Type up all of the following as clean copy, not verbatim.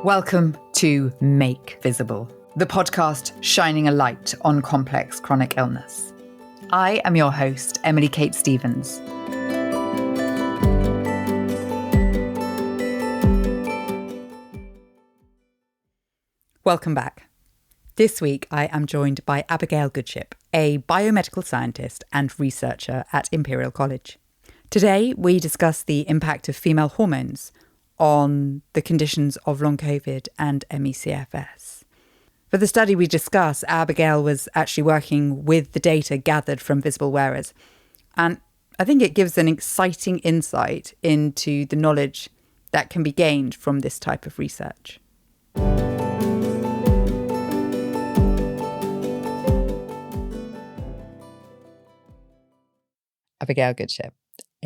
Welcome to Make Visible, the podcast shining a light on complex chronic illness. I am your host, Emily Kate Stephens. Welcome back. This week, I am joined by Abigail Goodship, a biomedical scientist and researcher at Imperial College. Today, we discuss the impact of female hormones on the conditions of long COVID and ME/CFS. For the study we discuss, Abigail was actually working with the data gathered from visible wearers. And I think it gives an exciting insight into the knowledge that can be gained from this type of research. Abigail Goodship,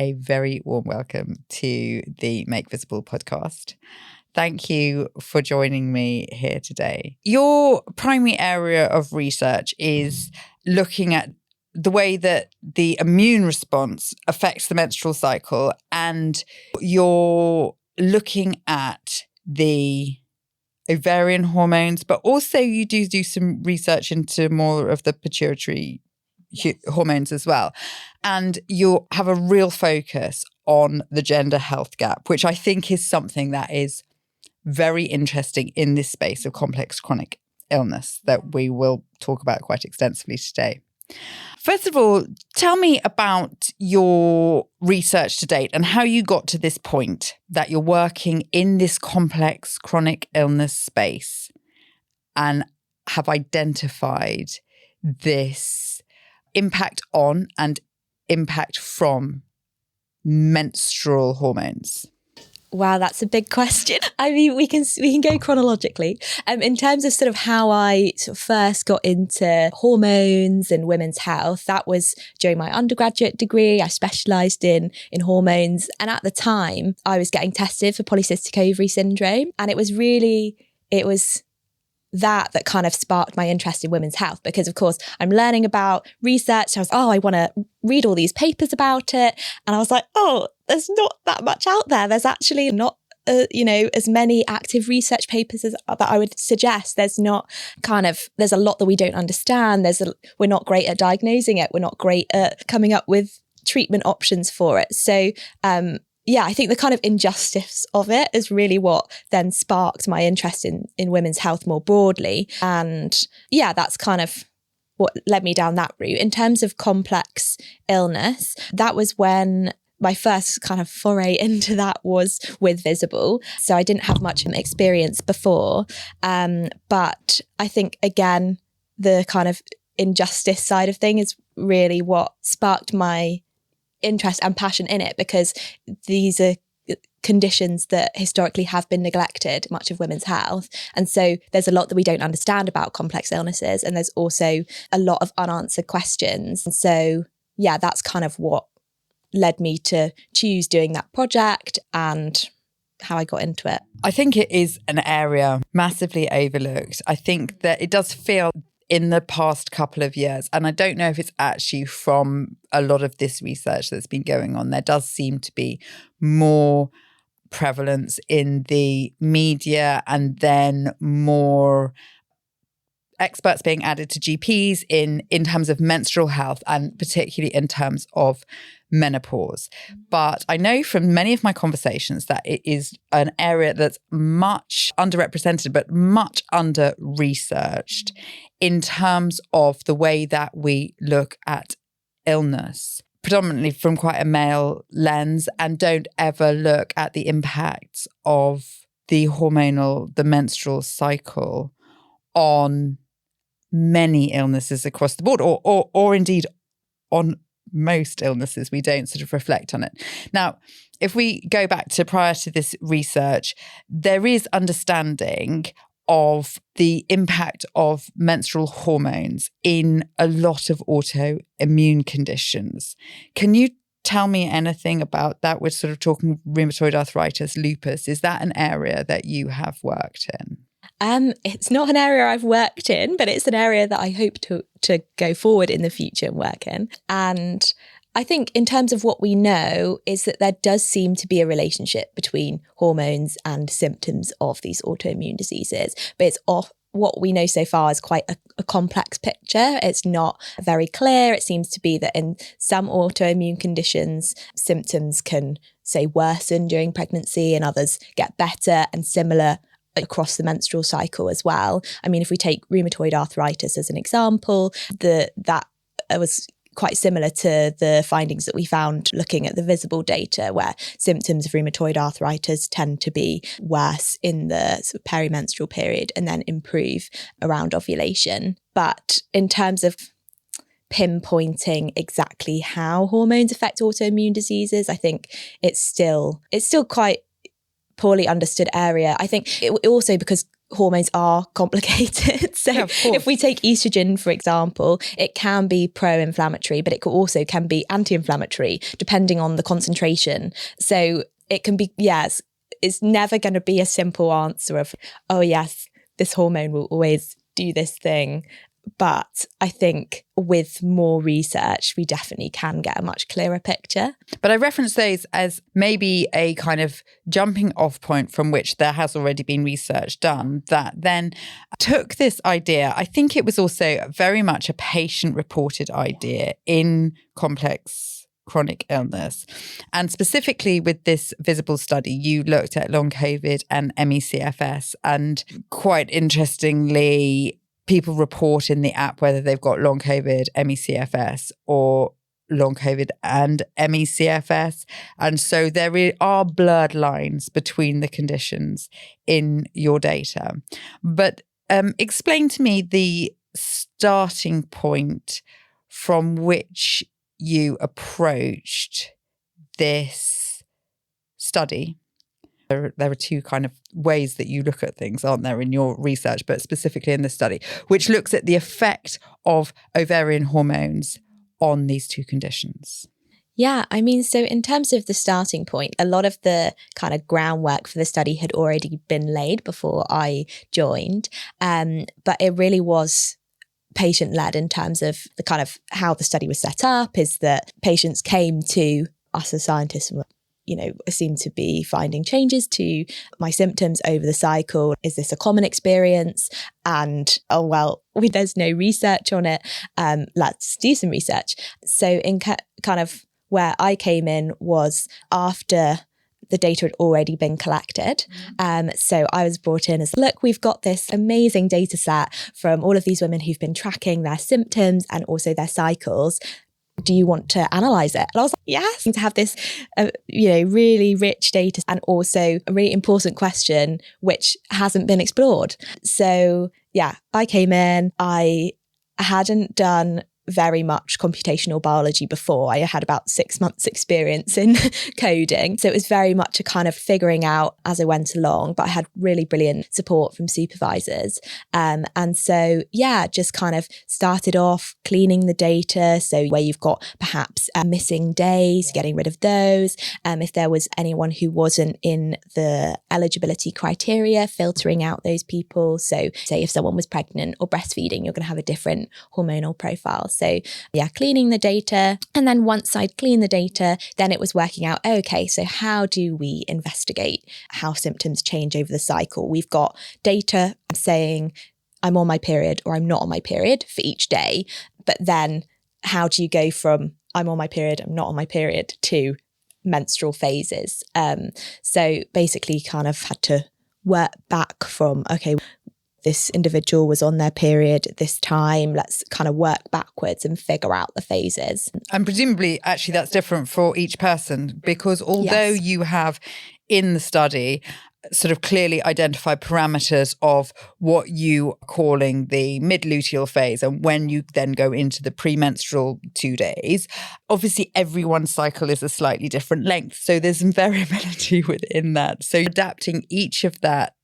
a very warm welcome to the Make Visible podcast. Thank you for joining me here today. Your primary area of research is looking at the way that the immune response affects the menstrual cycle, and you're looking at the ovarian hormones, but also you do some research into more of the pituitary hormones as well. And you have a real focus on the gender health gap, which I think is something that is very interesting in this space of complex chronic illness that we will talk about quite extensively today. First of all, tell me about your research to date and how you got to this point that you're working in this complex chronic illness space and have identified this impact on and impact from menstrual hormones. Wow, that's a big question. I mean, we can go chronologically. In terms of sort of how I sort of first got into hormones and women's health, that was during my undergraduate degree. I specialised in hormones, and at the time, I was getting tested for polycystic ovary syndrome, and it was that kind of sparked my interest in women's health, because of course I'm learning about research. I want to read all these papers about it. And I was like, there's not that much out there. There's actually not, as many active research papers as that I would suggest. There's a lot that we don't understand. We're not great at diagnosing it. We're not great at coming up with treatment options for it. So, I think the kind of injustice of it is really what then sparked my interest in women's health more broadly. And that's kind of what led me down that route. In terms of complex illness, that was when my first kind of foray into that was with Visible. So I didn't have much experience before. But I think, again, the kind of injustice side of thing is really what sparked my interest and passion in it, because these are conditions that historically have been neglected, much of women's health. And so there's a lot that we don't understand about complex illnesses, and there's also a lot of unanswered questions. And so, that's kind of what led me to choose doing that project and how I got into it. I think it is an area massively overlooked. I think that it does feel in the past couple of years, and I don't know if it's actually from a lot of this research that's been going on, there does seem to be more prevalence in the media, and then more experts being added to GPs in terms of menstrual health, and particularly in terms of menopause. But I know from many of my conversations that it is an area that's much underrepresented, but much under-researched in terms of the way that we look at illness, predominantly from quite a male lens, and don't ever look at the impacts of the menstrual cycle on many illnesses across the board, or indeed on most illnesses. We don't sort of reflect on it. Now, if we go back to prior to this research, there is understanding of the impact of menstrual hormones in a lot of autoimmune conditions. Can you tell me anything about that? We're sort of talking rheumatoid arthritis, lupus. Is that an area that you have worked in? It's not an area I've worked in, but it's an area that I hope to go forward in the future and work in. And I think in terms of what we know is that there does seem to be a relationship between hormones and symptoms of these autoimmune diseases, but it's off. What we know so far is quite a complex picture. It's not very clear. It seems to be that in some autoimmune conditions, symptoms can, say, worsen during pregnancy and others get better, and similar across the menstrual cycle as well. I mean, if we take rheumatoid arthritis as an example, that was quite similar to the findings that we found looking at the visible data, where symptoms of rheumatoid arthritis tend to be worse in the sort of perimenstrual period and then improve around ovulation. But in terms of pinpointing exactly how hormones affect autoimmune diseases, I think it's still quite poorly understood area. I think it also because hormones are complicated. So if we take estrogen, for example, it can be pro-inflammatory, but it also can be anti-inflammatory depending on the concentration. So it can be, yes, it's never going to be a simple answer of, oh yes, this hormone will always do this thing. But I think with more research, we definitely can get a much clearer picture. But I reference those as maybe a kind of jumping off point from which there has already been research done that then took this idea. I think it was also very much a patient-reported idea in complex chronic illness. And specifically with this visible study, you looked at long COVID and ME/CFS, and quite interestingly, people report in the app whether they've got long COVID, ME/CFS, or long COVID and ME/CFS. And so there are blurred lines between the conditions in your data. But explain to me the starting point from which you approached this study. There are two kind of ways that you look at things, aren't there, in your research, but specifically in this study, which looks at the effect of ovarian hormones on these two conditions. Yeah, I mean, so in terms of the starting point, a lot of the kind of groundwork for the study had already been laid before I joined, but it really was patient-led in terms of the kind of how the study was set up, is that patients came to us as scientists and were, seemed to be finding changes to my symptoms over the cycle. Is this a common experience? And, there's no research on it. Let's do some research. So in kind of where I came in was after the data had already been collected. So I was brought in as, look, we've got this amazing data set from all of these women who've been tracking their symptoms and also their cycles. Do you want to analyse it? And I was like, yes, to have this, really rich data, and also a really important question which hasn't been explored. So yeah, I came in, I hadn't done very much computational biology before. I had about 6 months experience in coding. So it was very much a kind of figuring out as I went along, but I had really brilliant support from supervisors. And so, just kind of started off cleaning the data. So where you've got perhaps missing days, getting rid of those. If there was anyone who wasn't in the eligibility criteria, filtering out those people. So say if someone was pregnant or breastfeeding, you're going to have a different hormonal profile. So cleaning the data. And then once I'd cleaned the data, then it was working out, okay, so how do we investigate how symptoms change over the cycle? We've got data saying I'm on my period or I'm not on my period for each day. But then how do you go from I'm on my period, I'm not on my period to menstrual phases? So basically kind of had to work back from, okay, this individual was on their period at this time. Let's kind of work backwards and figure out the phases. And presumably, actually, that's different for each person, because although you have in the study sort of clearly identified parameters of what you are calling the mid-luteal phase and when you then go into the premenstrual 2 days, obviously everyone's cycle is a slightly different length. So there's some variability within that. So adapting each of that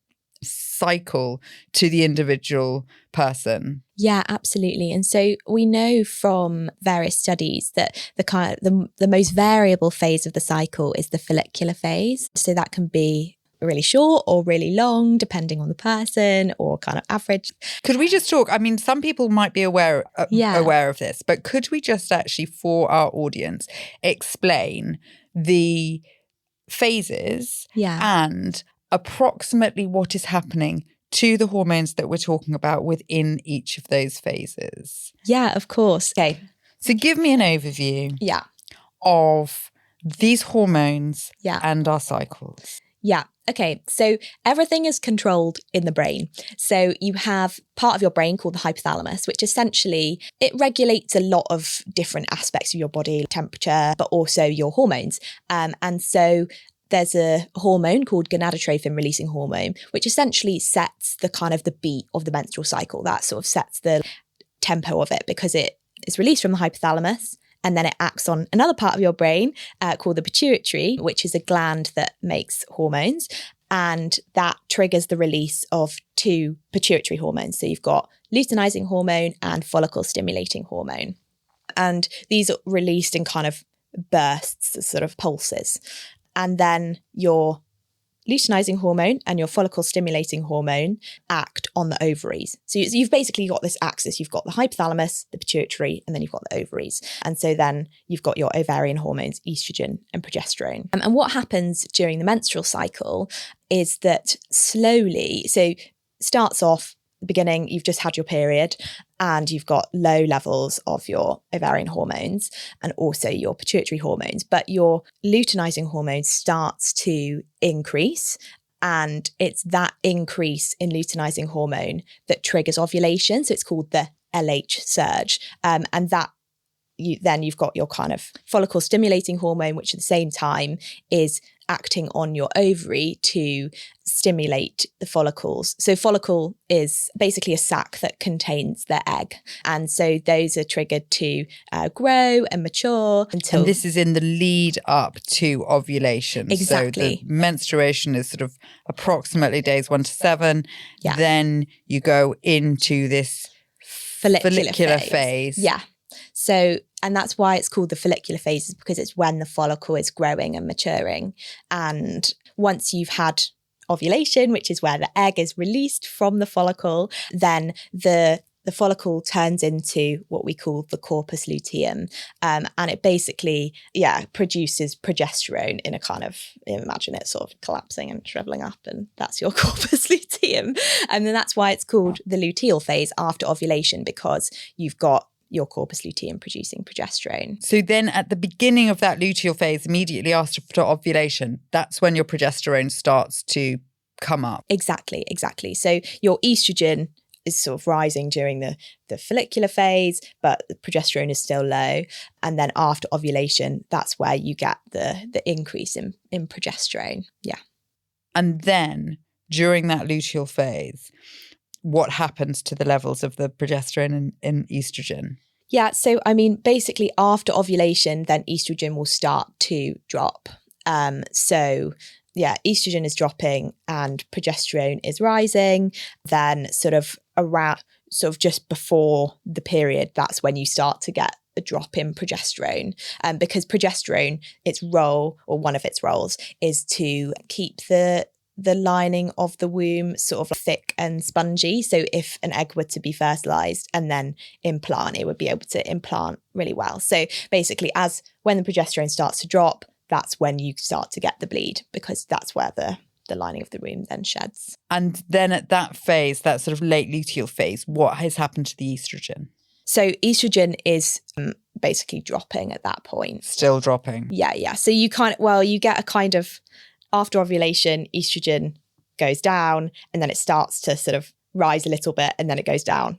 cycle to the individual person. Yeah, absolutely. And so we know from various studies that the most variable phase of the cycle is the follicular phase. So that can be really short or really long, depending on the person, or kind of average. Could we just talk? I mean, some people might be aware of this, but could we just actually, for our audience, explain the phases and approximately what is happening to the hormones that we're talking about within each of those phases? Yeah, of course. Okay. So give me an overview of these hormones and our cycles. Yeah. Okay. So everything is controlled in the brain. So you have part of your brain called the hypothalamus, which essentially, it regulates a lot of different aspects of your body, temperature, but also your hormones. And so there's a hormone called gonadotrophin releasing hormone, which essentially sets the kind of the beat of the menstrual cycle. That sort of sets the tempo of it, because it is released from the hypothalamus. And then it acts on another part of your brain called the pituitary, which is a gland that makes hormones. And that triggers the release of two pituitary hormones. So you've got luteinizing hormone and follicle stimulating hormone. And these are released in kind of bursts, sort of pulses. And then your luteinizing hormone and your follicle stimulating hormone act on the ovaries. So you've basically got this axis. You've got the hypothalamus, the pituitary, and then you've got the ovaries. And so then you've got your ovarian hormones, estrogen and progesterone. And what happens during the menstrual cycle is that slowly, so starts off the beginning, you've just had your period and you've got low levels of your ovarian hormones and also your pituitary hormones, but your luteinizing hormone starts to increase, and it's that increase in luteinizing hormone that triggers ovulation. So it's called the LH surge, and that you've got your kind of follicle stimulating hormone, which at the same time is acting on your ovary to stimulate the follicles. So follicle is basically a sac that contains the egg. And so those are triggered to grow and mature until... And this is in the lead up to ovulation. Exactly. So the menstruation is sort of approximately days 1 to 7. Yeah. Then you go into this follicular phase. Yeah. So, and that's why it's called the follicular phase, is because it's when the follicle is growing and maturing. And once you've had ovulation, which is where the egg is released from the follicle, then the follicle turns into what we call the corpus luteum. And it basically, produces progesterone in a kind of, imagine it sort of collapsing and shriveling up, and that's your corpus luteum. And then that's why it's called the luteal phase after ovulation, because you've got your corpus luteum producing progesterone. So then at the beginning of that luteal phase, immediately after ovulation, that's when your progesterone starts to come up. Exactly. So your estrogen is sort of rising during the follicular phase, but the progesterone is still low. And then after ovulation, that's where you get the increase in progesterone. Yeah. And then during that luteal phase, what happens to the levels of the progesterone and estrogen? Yeah, so I mean, basically after ovulation, then estrogen will start to drop. So estrogen is dropping and progesterone is rising. Then sort of just before the period, that's when you start to get a drop in progesterone. Because progesterone, its role, or one of its roles, is to keep the lining of the womb sort of thick and spongy. So if an egg were to be fertilized and then implant, it would be able to implant really well. So basically, when the progesterone starts to drop, that's when you start to get the bleed, because that's where the lining of the womb then sheds. And then at that phase, that sort of late luteal phase, what has happened to the estrogen? So estrogen is basically dropping at that point. Still dropping. Yeah. So you get a kind of, after ovulation, estrogen goes down, and then it starts to sort of rise a little bit, and then it goes down,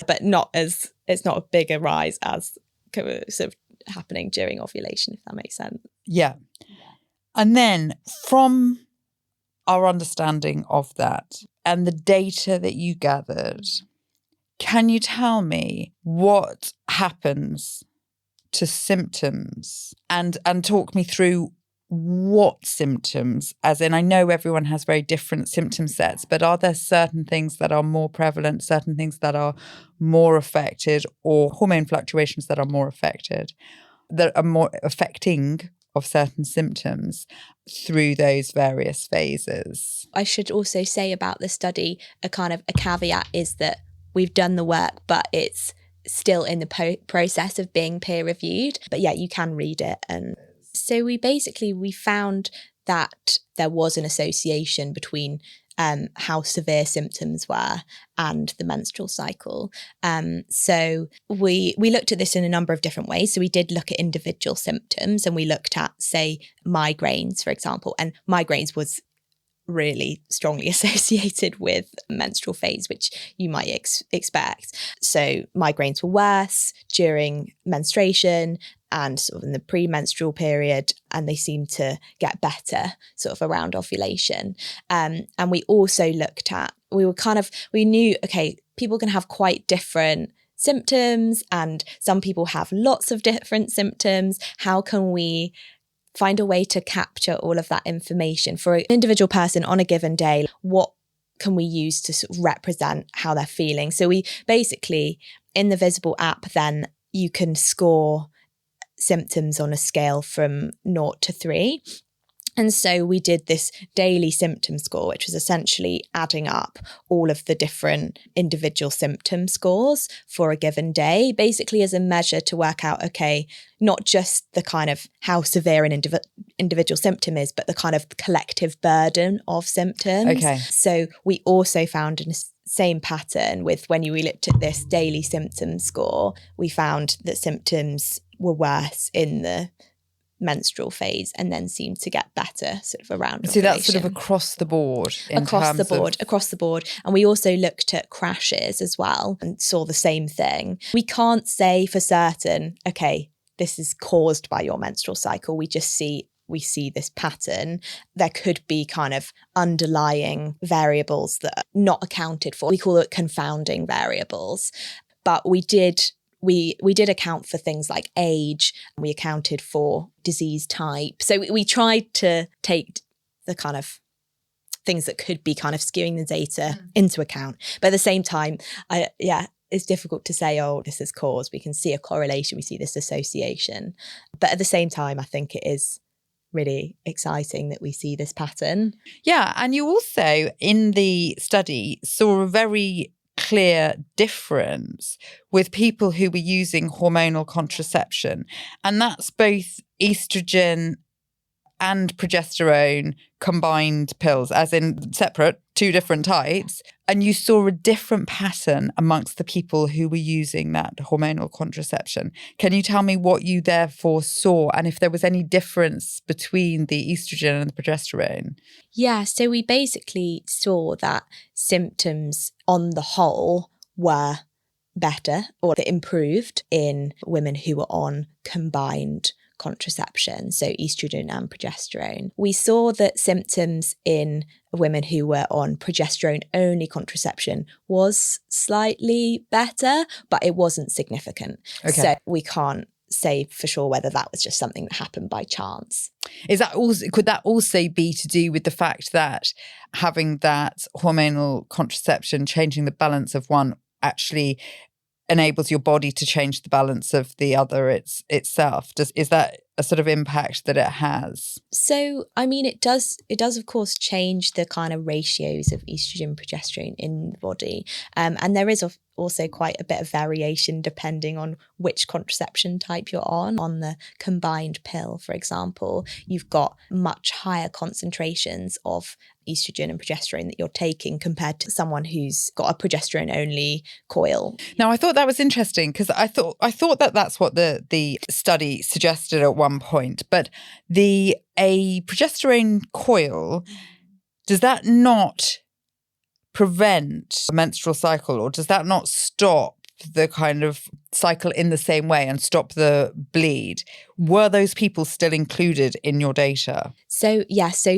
but it's not a bigger rise as sort of happening during ovulation, if that makes sense. Yeah. And then from our understanding of that and the data that you gathered, can you tell me what happens to symptoms and talk me through what symptoms, as in I know everyone has very different symptom sets, but are there certain things that are more prevalent, certain things that are more affected, or hormone fluctuations that are more affected, that are more affecting of certain symptoms through those various phases. I should also say about the study, a caveat is that we've done the work, but it's still in the process of being peer reviewed. But yeah, you can read it. And so we found that there was an association between how severe symptoms were and the menstrual cycle. So we looked at this in a number of different ways. So we did look at individual symptoms, and we looked at, say, migraines, for example, and migraines was really strongly associated with menstrual phase, which you might expect. So migraines were worse during menstruation and sort of in the pre-menstrual period, and they seem to get better sort of around ovulation. And we also looked at, we knew, okay, people can have quite different symptoms, and some people have lots of different symptoms. How can we find a way to capture all of that information for an individual person on a given day? What can we use to sort of represent how they're feeling? So we basically, in the Visible app, then you can score symptoms on a scale from 0 to 3. And so we did this daily symptom score, which was essentially adding up all of the different individual symptom scores for a given day, basically as a measure to work out, okay, not just the kind of how severe an individual symptom is, but the kind of collective burden of symptoms. Okay. So we also found a same pattern with when we looked at this daily symptom score, we found that symptoms were worse in the menstrual phase and then seemed to get better sort of around ovulation. So that's sort of across the board. Across the board. And we also looked at crashes as well and saw the same thing. We can't say for certain, okay, this is caused by your menstrual cycle. We see this pattern. There could be kind of underlying variables that are not accounted for. We call it confounding variables. But we did account for things like age. We accounted for disease type. So we tried to take the kind of things that could be kind of skewing the data into account. But at the same time, it's difficult to say, oh, this is cause. We can see a correlation. We see this association. But at the same time, I think it is really exciting that we see this pattern. Yeah. And you also, in the study, saw a very clear difference with people who were using hormonal contraception. And that's both estrogen and progesterone combined pills, as in separate, 2 different types. And you saw a different pattern amongst the people who were using that hormonal contraception. Can you tell me what you therefore saw and if there was any difference between the estrogen and the progesterone? Yeah, so we basically saw that symptoms on the whole were better or improved in women who were on combined contraception, so estrogen and progesterone. We saw that symptoms in women who were on progesterone-only contraception was slightly better, but it wasn't significant. Okay. So we can't say for sure whether that was just something that happened by chance. Could that also be to do with the fact that having that hormonal contraception, changing the balance of one, actually enables your body to change the balance of the other itself? Is that a sort of impact that it has? So, I mean, it does of course change the kind of ratios of estrogen and progesterone in the body. And there is also quite a bit of variation depending on which contraception type you're on. On the combined pill, for example, you've got much higher concentrations of estrogen and progesterone that you're taking compared to someone who's got a progesterone only coil. Now, I thought that was interesting because I thought that that's what the study suggested at one point, but a progesterone coil, does that not prevent a menstrual cycle, or does that not stop the kind of cycle in the same way and stop the bleed? Were those people still included in your data? So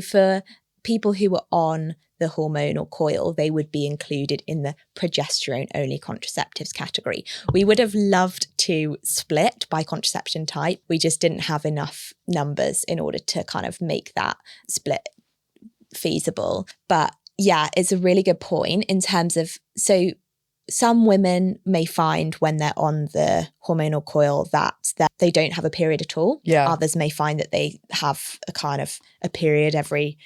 for people who were on the hormonal coil, they would be included in the progesterone-only contraceptives category. We would have loved to split by contraception type. We just didn't have enough numbers in order to kind of make that split feasible. But yeah, it's a really good point in terms of, so some women may find when they're on the hormonal coil that they don't have a period at all. Yeah. Others may find that they have a kind of a period every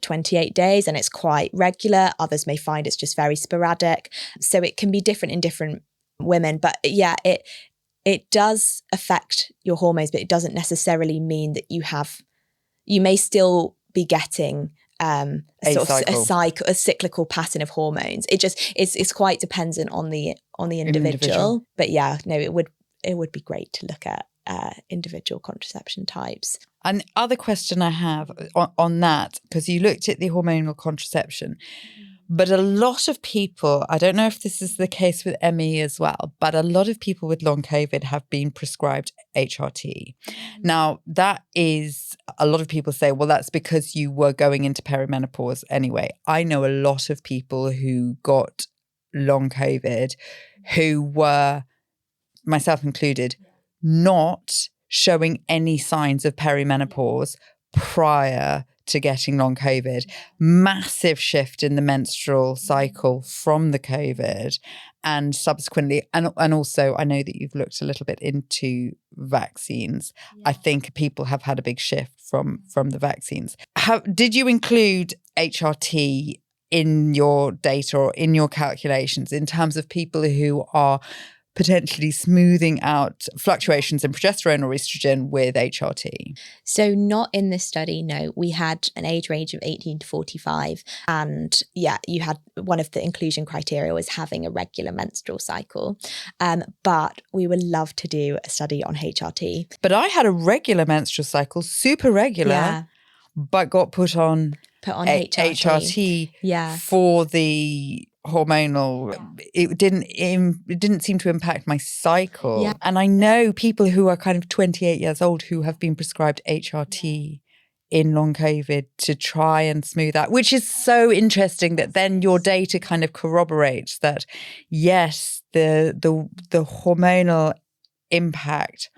28 days and it's quite regular. Others may find it's just very sporadic. So it can be different in different women. But yeah, it does affect your hormones, but it doesn't necessarily mean that you may still be getting a cyclical pattern of hormones. It just it's quite dependent on the individual. But yeah, no, it would be great to look at individual contraception types. And other question I have on that, because you looked at the hormonal contraception, but a lot of people, I don't know if this is the case with ME as well, but a lot of people with long COVID have been prescribed HRT. Now, that is, a lot of people say, well, that's because you were going into perimenopause anyway. I know a lot of people who got long COVID who were, myself included, not showing any signs of perimenopause prior to getting long COVID. Massive shift in the menstrual cycle from the COVID, and subsequently, and also I know that you've looked a little bit into vaccines. Yeah. I think people have had a big shift from the vaccines. How did you include HRT in your data or in your calculations in terms of people who are potentially smoothing out fluctuations in progesterone or estrogen with HRT? So not in this study, no. We had an age range of 18 to 45. And yeah, you had one of the inclusion criteria was having a regular menstrual cycle. But we would love to do a study on HRT. But I had a regular menstrual cycle, super regular, but got put on HRT for the hormonal. It didn't seem to impact my cycle. And I know people who are kind of 28 years old who have been prescribed HRT in long COVID to try and smooth out, which is so interesting that then your data kind of corroborates that, yes, the hormonal impact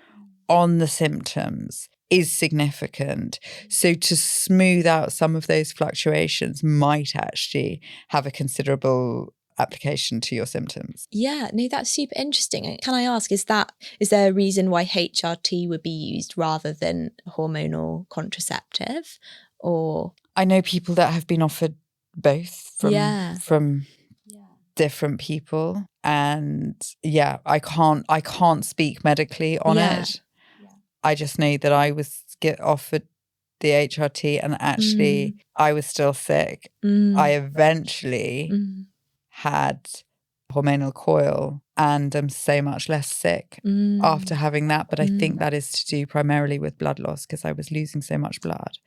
on the symptoms is significant. So to smooth out some of those fluctuations might actually have a considerable application to your symptoms. Yeah, no, that's super interesting. Can I ask, is there a reason why HRT would be used rather than hormonal contraceptive? Or I know people that have been offered both from different people. And I can't speak medically on it. I just know that I was offered the HRT and actually I was still sick. I eventually had hormonal coil and am so much less sick after having that. But I think that is to do primarily with blood loss because I was losing so much blood.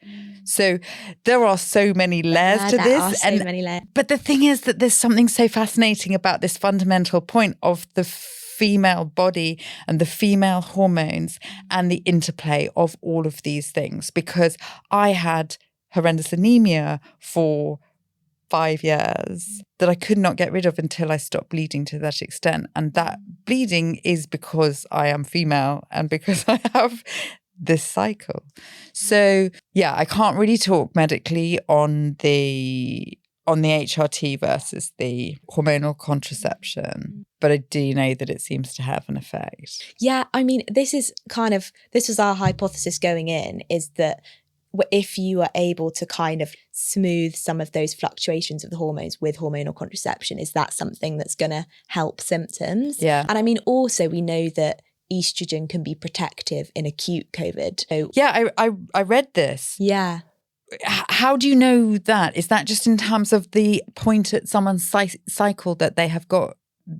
So there are so many layers to this. Many layers. But the thing is that there's something so fascinating about this fundamental point of the female body and the female hormones and the interplay of all of these things, because I had horrendous anemia for 5 years that I could not get rid of until I stopped bleeding to that extent. And that bleeding is because I am female and because I have this cycle. So I can't really talk medically on the HRT versus the hormonal contraception, but I do know that it seems to have an effect. Yeah, I mean, this was our hypothesis going in, is that if you are able to kind of smooth some of those fluctuations of the hormones with hormonal contraception, is that something that's going to help symptoms? Yeah. And I mean, also we know that estrogen can be protective in acute COVID. So, I read this. Yeah. How do you know that? Is that just in terms of the point at someone's cycle that they have got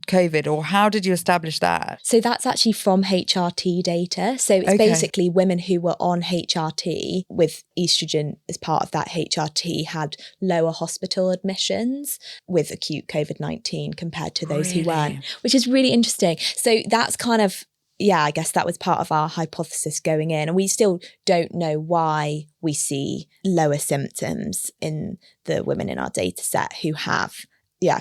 COVID, or how did you establish that? So that's actually from HRT data. So it's basically women who were on HRT with estrogen as part of that HRT had lower hospital admissions with acute COVID-19 compared to those who weren't, which is really interesting. So that's kind of, I guess that was part of our hypothesis going in. And we still don't know why we see lower symptoms in the women in our data set who have,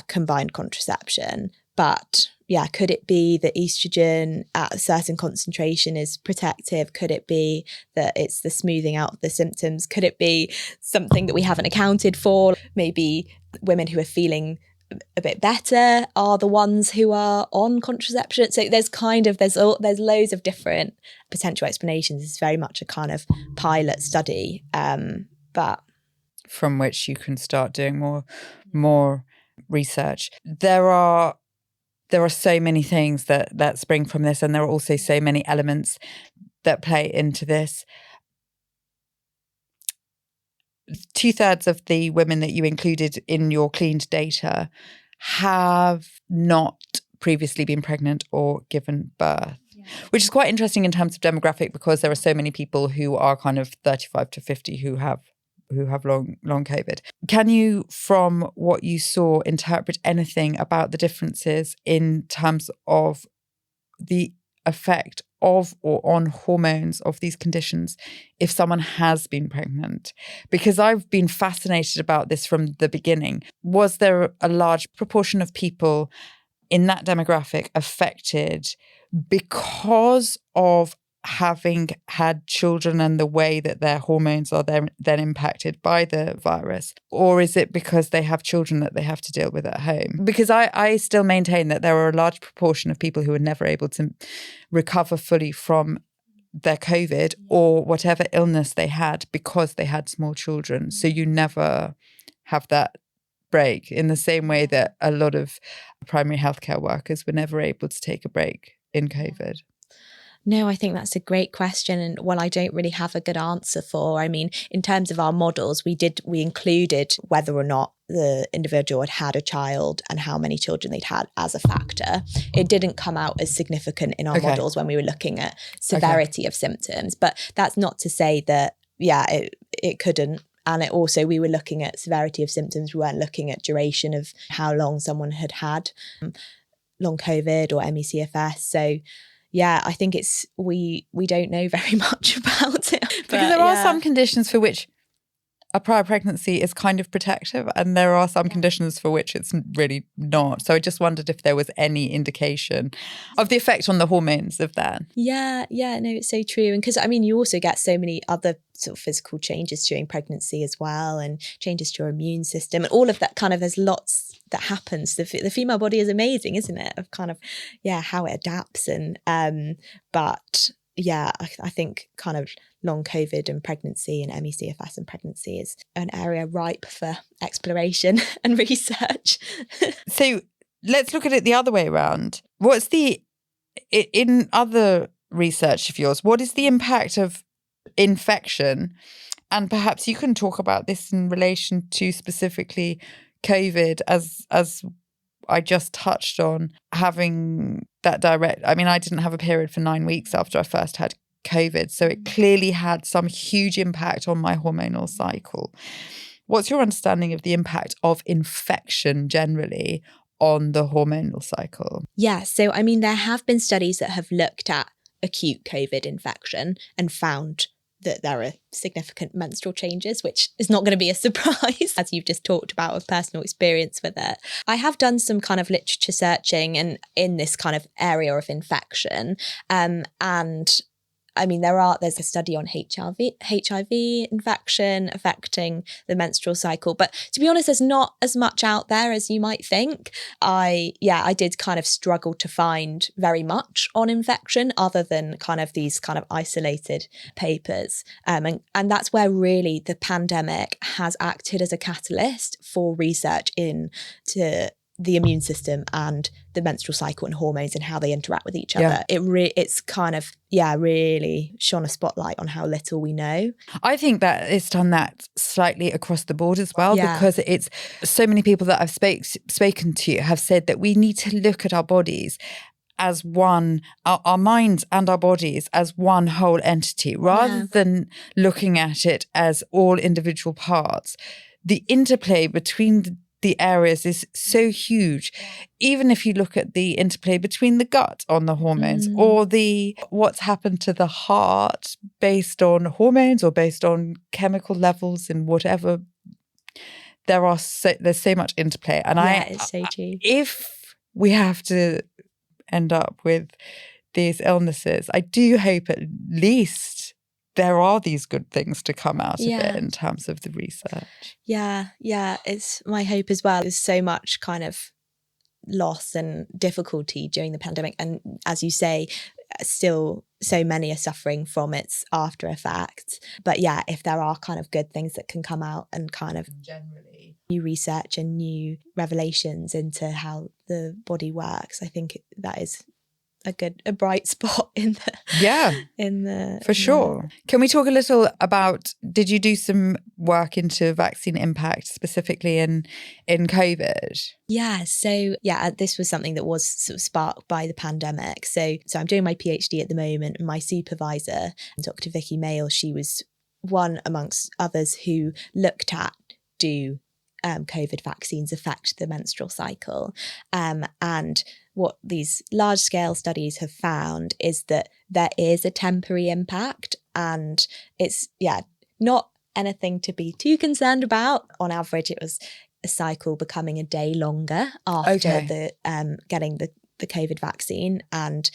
combined contraception. But could it be that estrogen at a certain concentration is protective? Could it be that it's the smoothing out of the symptoms? Could it be something that we haven't accounted for? Maybe women who are feeling a bit better are the ones who are on contraception. So there's loads of different potential explanations. It's very much a kind of pilot study, but from which you can start doing more research. There are so many things that spring from this, and there are also so many elements that play into this. 2/3 of the women that you included in your cleaned data have not previously been pregnant or given birth, which is quite interesting in terms of demographic, because there are so many people who are kind of 35 to 50 who have long COVID. Can you, from what you saw, interpret anything about the differences in terms of the effect of or on hormones of these conditions if someone has been pregnant? Because I've been fascinated about this from the beginning. Was there a large proportion of people in that demographic affected because of having had children and the way that their hormones are then impacted by the virus? Or is it because they have children that they have to deal with at home? Because I still maintain that there are a large proportion of people who are never able to recover fully from their COVID or whatever illness they had because they had small children. So you never have that break, in the same way that a lot of primary healthcare workers were never able to take a break in COVID. No, I think that's a great question, and one I don't really have a good answer for. I mean, in terms of our models, we included whether or not the individual had a child and how many children they'd had as a factor. It didn't come out as significant in our models when we were looking at severity of symptoms, but that's not to say that, it couldn't. And we were looking at severity of symptoms. We weren't looking at duration of how long someone had long COVID or ME/CFS. So I think we don't know very much about it. Because there are some conditions for which a prior pregnancy is kind of protective, and there are some conditions for which it's really not. So I just wondered if there was any indication of the effect on the hormones of that. No, it's so true. And because, I mean, you also get so many other sort of physical changes during pregnancy as well, and changes to your immune system and all of that kind of, there's lots that happens. The female body is amazing, isn't it? Of kind of, how it adapts. And, I think kind of long COVID and pregnancy and ME/CFS and pregnancy is an area ripe for exploration and research. So let's look at it the other way around. In other research of yours, what is the impact of infection? And perhaps you can talk about this in relation to specifically COVID, as I just touched on, having that direct. I mean, I didn't have a period for 9 weeks after I first had COVID, so it clearly had some huge impact on my hormonal cycle. What's your understanding of the impact of infection generally on the hormonal cycle? Yeah, so I mean, there have been studies that have looked at acute COVID infection and found that there are significant menstrual changes, which is not going to be a surprise, as you've just talked about, of personal experience with it. I have done some kind of literature searching and in this kind of area of infection, and I mean, there's a study on HIV infection affecting the menstrual cycle. But to be honest, there's not as much out there as you might think. I did kind of struggle to find very much on infection other than kind of these kind of isolated papers. And that's where really the pandemic has acted as a catalyst for research into the immune system and the menstrual cycle and hormones and how they interact with each other. It's kind of, really shone a spotlight on how little we know. I think that it's done that slightly across the board as well, because it's so many people that I've spoken to have said that we need to look at our bodies as one, our minds and our bodies as one whole entity, rather than looking at it as all individual parts. The interplay between the areas is so huge. Even if you look at the interplay between the gut on the hormones or what's happened to the heart based on hormones or based on chemical levels and whatever, there's so much interplay. And it's so true. If we have to end up with these illnesses, I do hope at least there are these good things to come out of Yeah. it in terms of the research. Yeah, it's my hope as well. There's so much kind of loss and difficulty during the pandemic, and as you say, still so many are suffering from its after effects. But yeah, if there are kind of good things that can come out and kind of Generally, new research and new revelations into how the body works, I think that is a bright spot in the for sure. Can we talk a little about, did you do some work into vaccine impact specifically in COVID? Yeah, so this was something that was sort of sparked by the pandemic. So I'm doing my PhD at the moment, and my supervisor, Dr. Vicky Mail, she was one amongst others who looked at do COVID vaccines affect the menstrual cycle, and what these large-scale studies have found is that there is a temporary impact, and it's not anything to be too concerned about. On average, it was a cycle becoming a day longer after the getting the COVID vaccine, and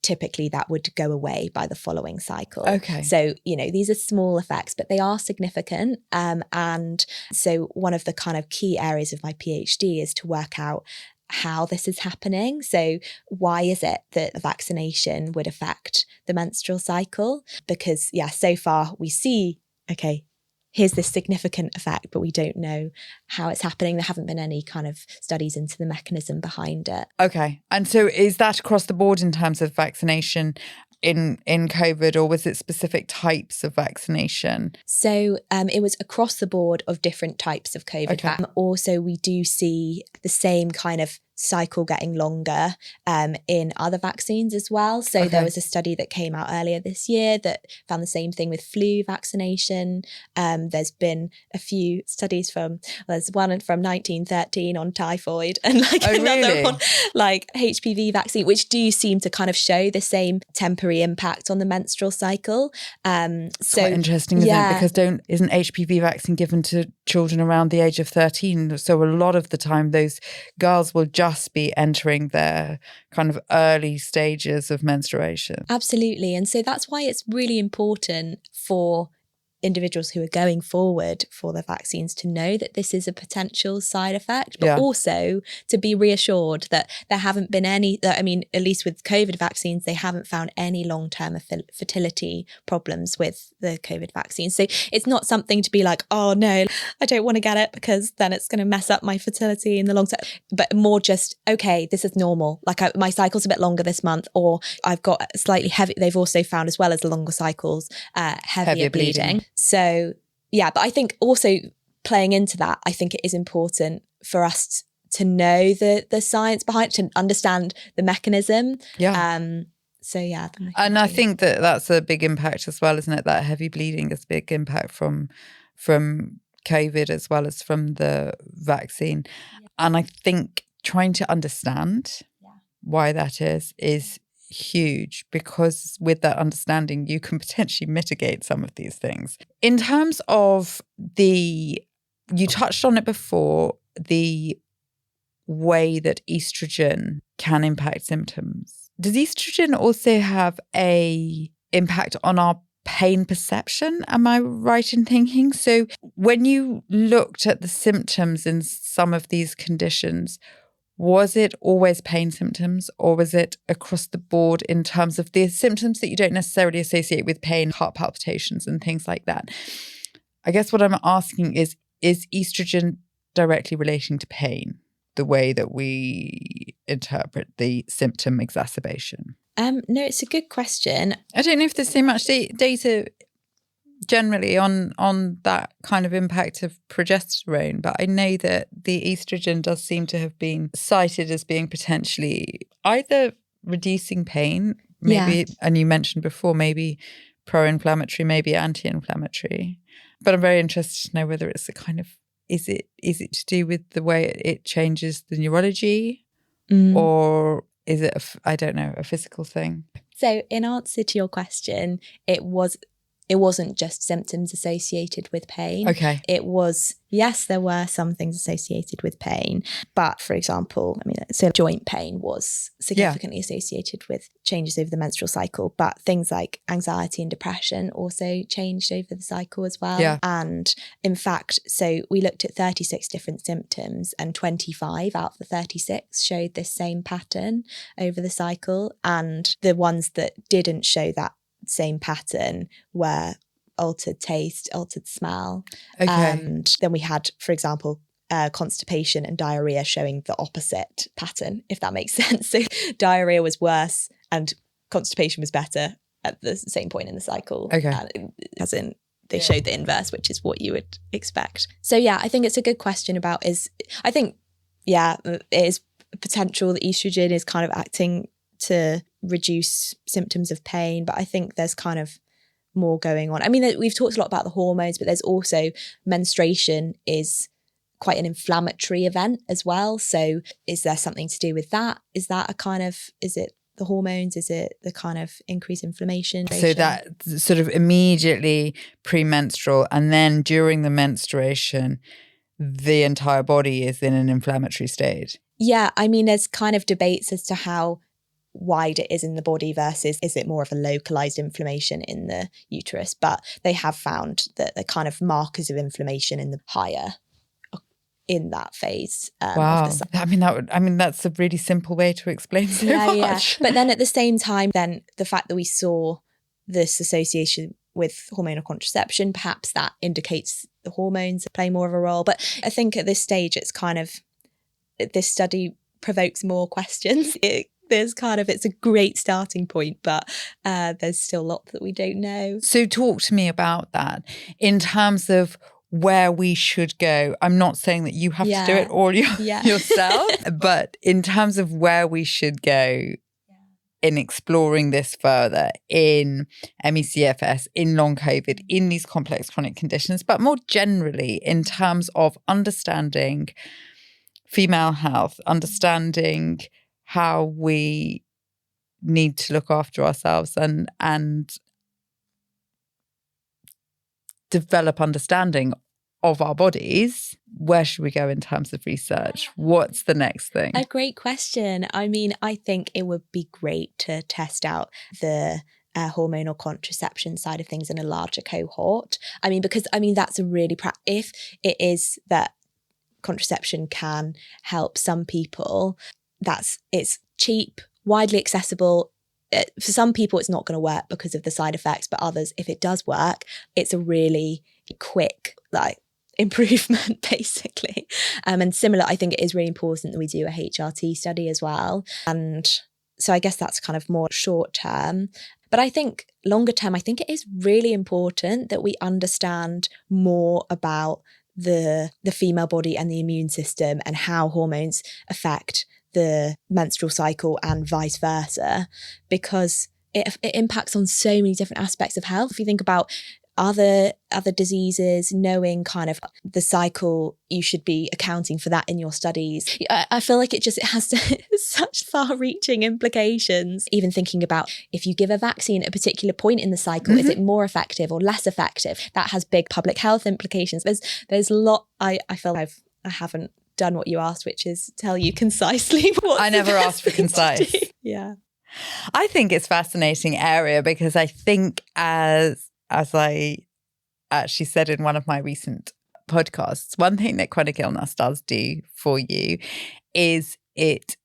typically that would go away by the following cycle. Okay. So, these are small effects, but they are significant. And so one of the kind of key areas of my PhD is to work out how this is happening. So why is it that a vaccination would affect the menstrual cycle? Because so far we see, okay, here's this significant effect, but we don't know how it's happening. There haven't been any kind of studies into the mechanism behind it. Okay. And so is that across the board in terms of vaccination in COVID, or was it specific types of vaccination? So it was across the board of different types of COVID. Okay. Also, we do see the same kind of cycle getting longer in other vaccines as well. So there was a study that came out earlier this year that found the same thing with flu vaccination. There's been a few studies there's one from 1913 on typhoid, and another on HPV vaccine, which do seem to kind of show the same temporary impact on the menstrual cycle. It's quite interesting, isn't it? Because isn't HPV vaccine given to children around the age of 13? So a lot of the time those girls will just be entering their kind of early stages of menstruation. Absolutely. And so that's why it's really important for individuals who are going forward for the vaccines to know that this is a potential side effect, but also to be reassured that there haven't been any, at least with COVID vaccines, they haven't found any long-term fertility problems with the COVID vaccine. So it's not something to be like, oh no, I don't want to get it because then it's going to mess up my fertility in the long term, but more just, okay, this is normal. My cycle's a bit longer this month, or I've got slightly heavy, they've also found as well as the longer cycles, heavier bleeding. So, but I think also playing into that, I think it is important for us to know the science behind it, to understand the mechanism. And I think that's a big impact as well, isn't it? That heavy bleeding is a big impact from COVID as well as from the vaccine. Yeah. And I think trying to understand why that is huge, because with that understanding you can potentially mitigate some of these things. In terms of you touched on it before, the way that estrogen can impact symptoms. Does estrogen also have a impact on our pain perception? Am I right in thinking? So when you looked at the symptoms in some of these conditions, was it always pain symptoms, or was it across the board in terms of the symptoms that you don't necessarily associate with pain, heart palpitations and things like that? I guess what I'm asking is estrogen directly relating to pain, the way that we interpret the symptom exacerbation? No, it's a good question. I don't know if there's so much data generally on that kind of impact of progesterone, but I know that the estrogen does seem to have been cited as being potentially either reducing pain, maybe, and you mentioned before, maybe pro-inflammatory, maybe anti-inflammatory. But I'm very interested to know whether it's a kind of, is it to do with the way it changes the neurology, or is it, a physical thing? So in answer to your question, it was it wasn't just symptoms associated with pain. Okay. It was, yes, there were some things associated with pain. But for example, so joint pain was significantly associated with changes over the menstrual cycle. But things like anxiety and depression also changed over the cycle as well. Yeah. And in fact, so we looked at 36 different symptoms, and 25 out of the 36 showed this same pattern over the cycle. And the ones that didn't show that same pattern were altered taste, altered smell. Okay. And then we had, for example, constipation and diarrhea showing the opposite pattern, if that makes sense. So diarrhea was worse and constipation was better at the same point in the cycle. Okay. As in, they showed the inverse, which is what you would expect. So yeah, I think it's a good question about it is potential that estrogen is kind of acting to reduce symptoms of pain, but I think there's kind of more going on. I mean, we've talked a lot about the hormones, but there's also menstruation is quite an inflammatory event as well. So is there something to do with that? Is it the hormones? Is it the kind of increased inflammation? So that sort of immediately pre-menstrual, and then during the menstruation, the entire body is in an inflammatory state. Yeah, I mean, there's kind of debates as to how wide it is in the body versus is it more of a localized inflammation in the uterus. But they have found that the kind of markers of inflammation in the higher in that phase. Wow. That's a really simple way to explain so much. Yeah. But then at the same time, then the fact that we saw this association with hormonal contraception, perhaps that indicates the hormones play more of a role. But I think at this stage, it's kind of, this study provokes more questions. It's a great starting point, but there's still a lot that we don't know. So talk to me about that in terms of where we should go. I'm not saying that you have to do it all yourself, but in terms of where we should go in exploring this further in ME/CFS, in long COVID, in these complex chronic conditions, but more generally in terms of understanding female health, understanding how we need to look after ourselves and develop understanding of our bodies. Where should we go in terms of research? What's the next thing? A great question. I mean, I think it would be great to test out the hormonal contraception side of things in a larger cohort. Because that's a really, if it is that contraception can help some people, it's cheap, widely accessible. For some people, it's not going to work because of the side effects, but others, if it does work, it's a really quick improvement, basically. And similar, I think it is really important that we do a HRT study as well. And so I guess that's kind of more short term. But I think longer term, I think it is really important that we understand more about the female body and the immune system and how hormones affect the menstrual cycle and vice versa, because it impacts on so many different aspects of health. If you think about other diseases, knowing kind of the cycle, you should be accounting for that in your studies. I feel like it has such far-reaching implications. Even thinking about if you give a vaccine at a particular point in the cycle, is it more effective or less effective? That has big public health implications. There's a lot. I feel I haven't done what you asked, which is tell you concisely what I never asked for concise. Yeah. I think it's a fascinating area because I think as I actually said in one of my recent podcasts, one thing that chronic illness does do for you is it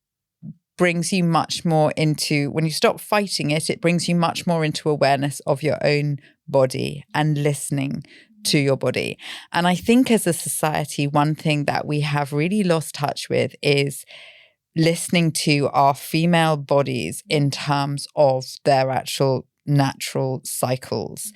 brings you much more into, when you stop fighting it, it brings you much more into awareness of your own body and listening to your body. And I think as a society, one thing that we have really lost touch with is listening to our female bodies in terms of their actual natural cycles.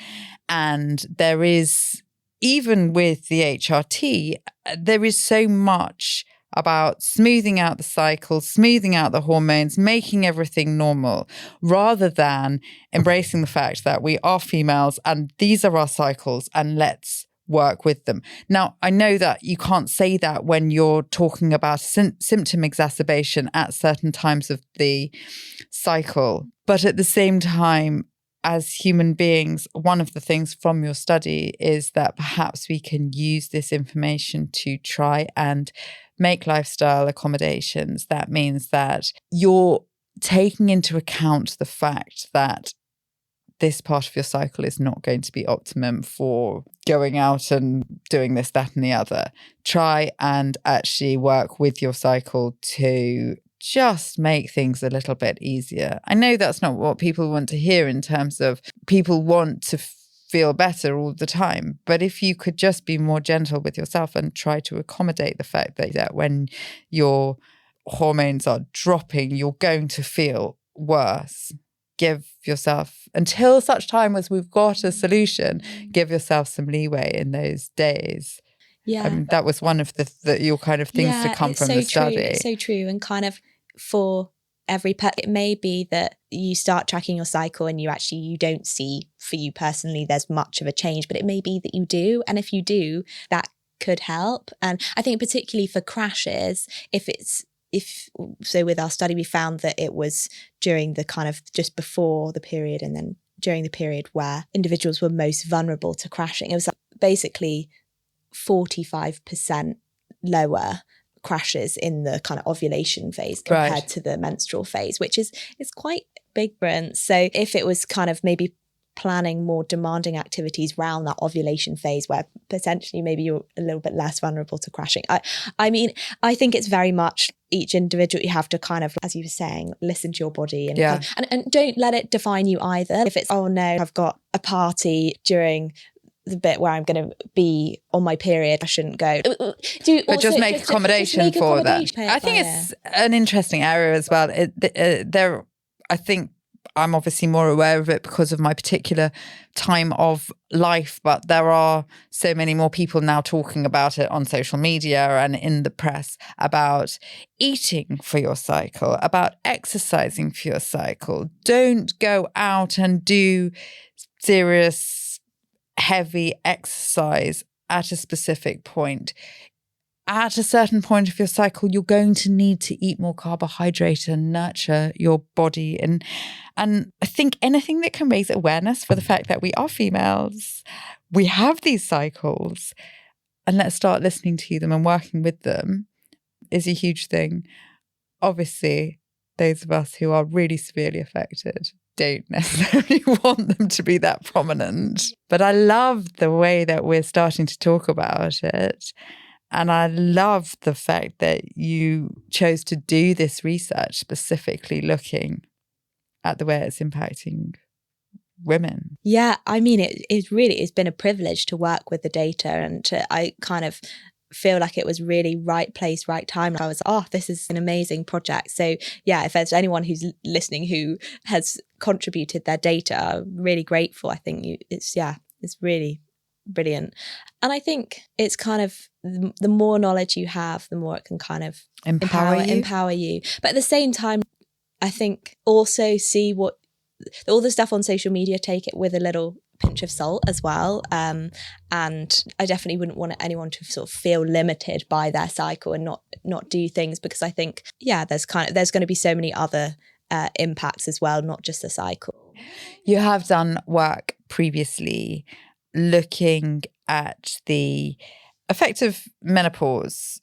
And there is, even with the HRT, there is so much about smoothing out the cycle, smoothing out the hormones, making everything normal, rather than embracing the fact that we are females and these are our cycles and let's work with them. Now, I know that you can't say that when you're talking about symptom exacerbation at certain times of the cycle, but at the same time, as human beings, one of the things from your study is that perhaps we can use this information to try and make lifestyle accommodations. That means that you're taking into account the fact that this part of your cycle is not going to be optimum for going out and doing this, that, and the other. Try and actually work with your cycle to just make things a little bit easier. I know that's not what people want to hear in terms of people want to feel better all the time. But if you could just be more gentle with yourself and try to accommodate the fact that when your hormones are dropping, you're going to feel worse. Give yourself, until such time as we've got a solution, give yourself some leeway in those days. Yeah. That was one of your kind of things to come from the study. It's so true. And kind of for every it may be that you start tracking your cycle and you don't see for you personally there's much of a change, but it may be that you do. And if you do, that could help. And I think particularly for crashes, so with our study, we found that it was during the kind of just before the period and then during the period where individuals were most vulnerable to crashing. It was basically 45% lower crashes in the kind of ovulation phase compared to the menstrual phase, which is quite big difference. So if it was kind of maybe planning more demanding activities around that ovulation phase where potentially maybe you're a little bit less vulnerable to crashing. I mean, I think it's very much each individual. You have to kind of, as you were saying, listen to your body and don't let it define you either. If it's, oh no, I've got a party during the bit where I'm going to be on my period, I shouldn't go. But just make accommodation for that. I think it's an interesting area as well. I think I'm obviously more aware of it because of my particular time of life, but there are so many more people now talking about it on social media and in the press about eating for your cycle, about exercising for your cycle. Don't go out and do serious, heavy exercise at a specific point. At a certain point of your cycle, you're going to need to eat more carbohydrate and nurture your body. And I think anything that can raise awareness for the fact that we are females, we have these cycles, and let's start listening to them and working with them is a huge thing. Obviously, those of us who are really severely affected don't necessarily want them to be that prominent. But I love the way that we're starting to talk about it. And I love the fact that you chose to do this research specifically looking at the way it's impacting women. Yeah, I mean, it's been a privilege to work with the data, and I kind of feel like it was really right place, right time. I was, this is an amazing project. So yeah, if there's anyone who's listening who has contributed their data, I'm really grateful. I think it's really brilliant. And I think it's kind of the more knowledge you have, the more it can kind of empower you. But at the same time, I think also see what all the stuff on social media, take it with a little pinch of salt as well. And I definitely wouldn't want anyone to sort of feel limited by their cycle and not do things, because I think, there's going to be so many other impacts as well, not just the cycle. You have done work previously looking at the effect of menopause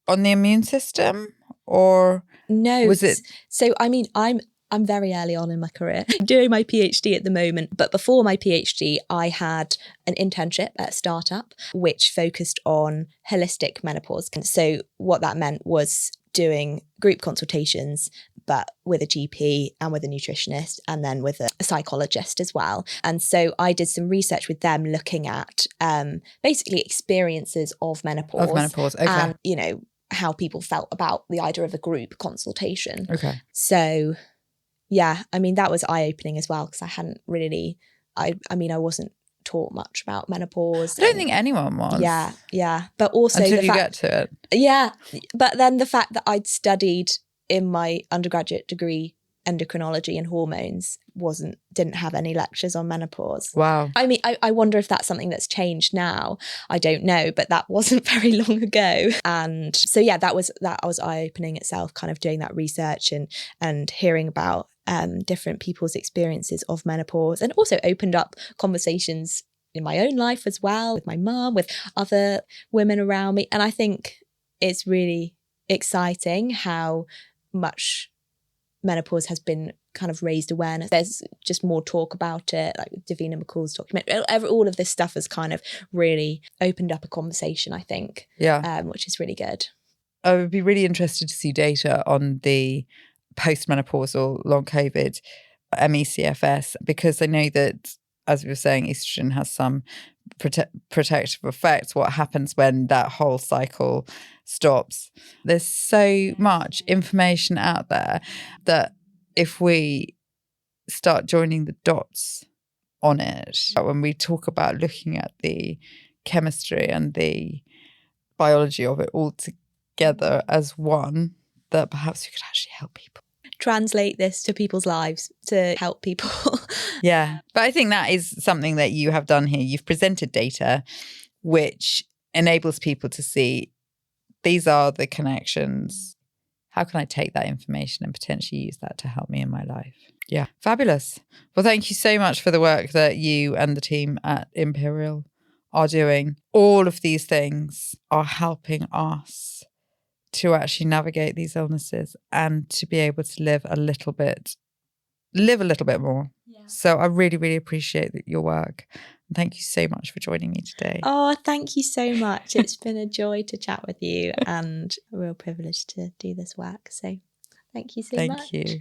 on the immune system, or no? Was it? So I mean, I'm very early on in my career, doing my PhD at the moment. But before my PhD, I had an internship at a startup which focused on holistic menopause. And so what that meant was doing group consultations, but with a GP and with a nutritionist, and then with a psychologist as well. And so I did some research with them looking at basically experiences of menopause. Okay. And, how people felt about the idea of a group consultation. Okay. So, yeah, I mean, that was eye-opening as well, because I hadn't really, I wasn't taught much about menopause. I don't think anyone was. Yeah. But also until you get to it. Yeah. But then the fact that I'd studied in my undergraduate degree endocrinology and hormones didn't have any lectures on menopause. Wow. I mean, I wonder if that's something that's changed now. I don't know, but that wasn't very long ago. And so, yeah, that was eye-opening itself, kind of doing that research and hearing about different people's experiences of menopause, and also opened up conversations in my own life as well, with my mum, with other women around me. And I think it's really exciting how much menopause has been kind of raised awareness. There's just more talk about it, like Davina McCall's documentary. All of this stuff has kind of really opened up a conversation, I think, which is really good. I would be really interested to see data on the postmenopausal long COVID MECFS, because I know that, as we were saying, estrogen has some protective effects. What happens when that whole cycle stops? There's so much information out there that if we start joining the dots on it, when we talk about looking at the chemistry and the biology of it all together as one, that perhaps we could actually help people. Translate this to people's lives to help people. Yeah. But I think that is something that you have done here. You've presented data which enables people to see these are the connections. How can I take that information and potentially use that to help me in my life? Yeah. Fabulous. Well, thank you so much for the work that you and the team at Imperial are doing. All of these things are helping us to actually navigate these illnesses and to be able to live a little bit more. Yeah. So I really, really appreciate your work. And thank you so much for joining me today. Oh, thank you so much. It's been a joy to chat with you and a real privilege to do this work. So thank you so much. Thank you.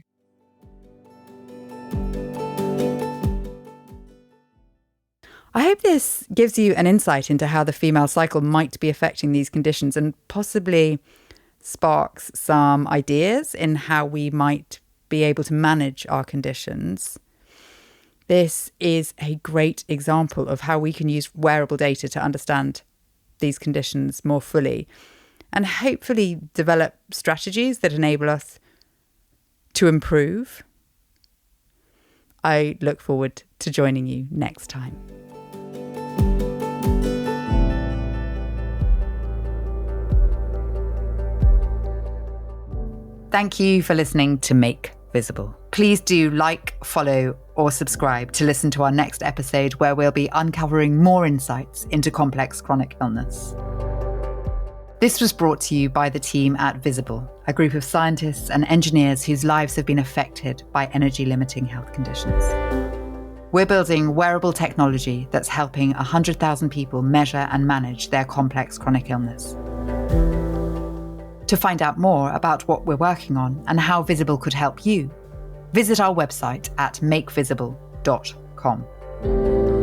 I hope this gives you an insight into how the female cycle might be affecting these conditions and possibly sparks some ideas in how we might be able to manage our conditions. This is a great example of how we can use wearable data to understand these conditions more fully and hopefully develop strategies that enable us to improve. I look forward to joining you next time. Thank you for listening to Make Visible. Please do like, follow, or subscribe to listen to our next episode, where we'll be uncovering more insights into complex chronic illness. This was brought to you by the team at Visible, a group of scientists and engineers whose lives have been affected by energy-limiting health conditions. We're building wearable technology that's helping 100,000 people measure and manage their complex chronic illness. To find out more about what we're working on and how Visible could help you, visit our website at makevisible.com.